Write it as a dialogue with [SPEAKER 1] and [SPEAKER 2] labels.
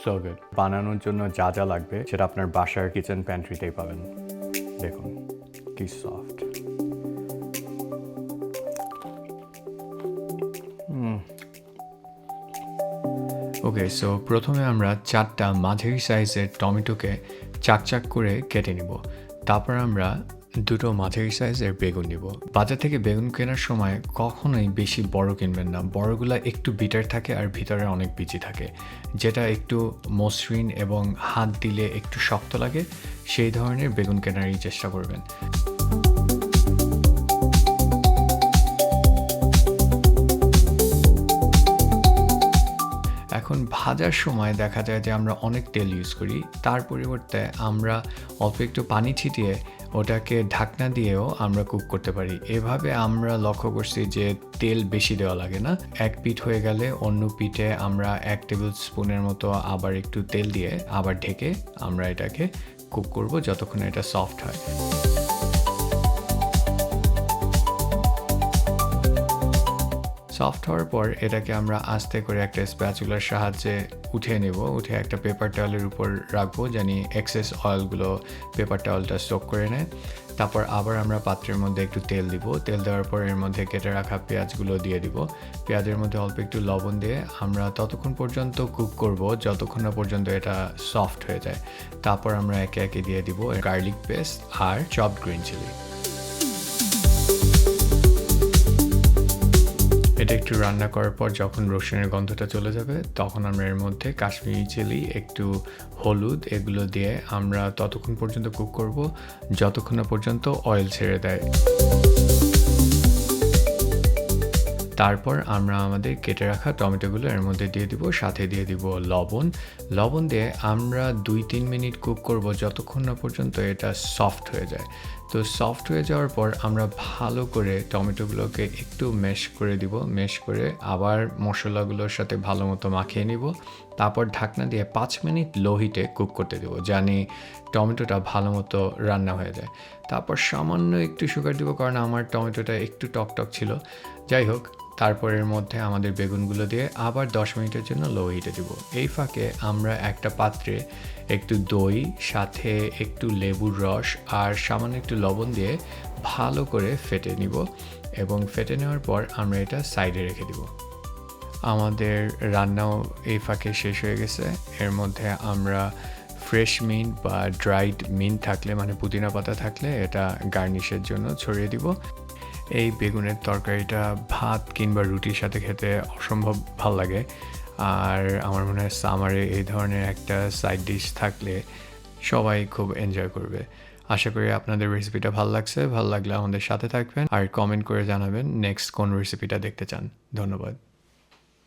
[SPEAKER 1] So good. বানানোর জন্য যা যা লাগবে সেটা আপনার বাসার কিচেন প্যান্ট্রিতেই পাবেন। দেখুন কি সফট।
[SPEAKER 2] ওকে, সো প্রথমে আমরা 4টা মাঝারি সাইজের টমেটোকে চাক করে কেটে নিব। তারপর আমরা 2টো মাঝারি সাইজের বেগুন নিব। বাজার থেকে বেগুন কেনার সময় কখনোই বেশি বড় কিনবেন না। বড়গুলা একটু বিটার থাকে আর ভিতরে অনেক বিচি থাকে, যেটা একটু মসৃণ এবং হাত দিলে একটু শক্ত লাগে, সেই ধরনের বেগুন কেনারই চেষ্টা করবেন। এখন ভাজার সময় দেখা যায় যে আমরা অনেক তেল ইউজ করি, তার পরিবর্তে আমরা অল্প একটু পানি ছিটিয়ে ওটাকে ঢাকনা দিয়েও আমরা কুক করতে পারি। এভাবে আমরা লক্ষ্য করছি যে তেল বেশি দেওয়া লাগে না। এক পিঠ হয়ে গেলে অন্য পিঠে আমরা 1 টেবিল স্পুনের মতো আবার একটু তেল দিয়ে আবার ঢেকে আমরা এটাকে কুক করব যতক্ষণ এটা সফট হয়। সফট হওয়ার পর এটাকে আমরা আস্তে করে একটা স্প্যাচুলার সাহায্যে উঠিয়ে নেব। উঠে একটা পেপার টাওয়ালের উপর রাখবো, জানি এক্সেস অয়েলগুলো পেপার টাওয়ালটা সোক করে নেয়। তারপর আবার আমরা পাত্রের মধ্যে একটু তেল দিব। তেল দেওয়ার পর এর মধ্যে কেটে রাখা পেঁয়াজগুলো দিয়ে দিব। পেঁয়াজের মধ্যে অল্প একটু লবণ দিয়ে আমরা ততক্ষণ পর্যন্ত কুক করব যতক্ষণ না পর্যন্ত এটা সফট হয়ে যায়। তারপর আমরা একে একে দিয়ে দিব গার্লিক পেস্ট আর চপড গ্রিন চিলি। এটা একটু রান্না করার পর যখন রসুনের গন্ধটা চলে যাবে তখন আমরা এর মধ্যে কাশ্মীরি চিলি, একটু হলুদ এগুলো দিয়ে আমরা ততক্ষণ পর্যন্ত কুক করব যতক্ষণ না পর্যন্ত অয়েল ছেড়ে দেয়। তারপর আমরা আমাদের কেটে রাখা টমেটোগুলো এর মধ্যে দিয়ে দিব, সাথে দিয়ে দিব লবণ দিয়ে আমরা 2-3 মিনিট কুক করব যতক্ষণ না পর্যন্ত এটা সফট হয়ে যায়। তো সফট হয়ে যাওয়ার পর আমরা ভালো করে টমেটোগুলোকে একটু ম্যাশ করে দিব। ম্যাশ করে আবার মশলাগুলোর সাথে ভালো মতো মাখিয়ে নিব। তারপর ঢাকনা দিয়ে 5 মিনিট লো হিটে কুক করতে দেবো, জানি টমেটোটা ভালো মতো রান্না হয়ে যায়। তারপর সামান্য একটু সুগার দিব, কারণ আমার টমেটোটা একটু টক ছিল। যাই হোক, তারপর এর মধ্যে আমাদের বেগুনগুলো দিয়ে আবার 10 মিনিটের জন্য লো হিটে দিব। এই ফাঁকে আমরা একটা পাত্রে একটু দই, সাথে একটু লেবুর রস আর সামান্য একটু লবণ দিয়ে ভালো করে ফেটে নিব, এবং ফেটে নেওয়ার পর আমরা এটা সাইডে রেখে দিব। আমাদের রান্নাও এই ফাঁকে শেষ হয়ে গেছে। এর মধ্যে আমরা ফ্রেশ মিন্ট বা ড্রাইড মিন্ট থাকলে, মানে পুদিনা পাতা থাকলে, এটা গার্নিশের জন্য ছড়িয়ে দিব। এই বেগুনের তরকারিটা ভাত কিংবা রুটির সাথে খেতে অসম্ভব ভাল লাগে, আর আমার মনে হয় সামারে এই ধরনের একটা সাইড ডিশ থাকলে সবাই খুব এনজয় করবে। আশা করি আপনাদের রেসিপিটা ভালো লাগছে। ভালো লাগলে আমাদের সাথে থাকবেন আর কমেন্ট করে জানাবেন নেক্সট কোন রেসিপিটা দেখতে চান। ধন্যবাদ।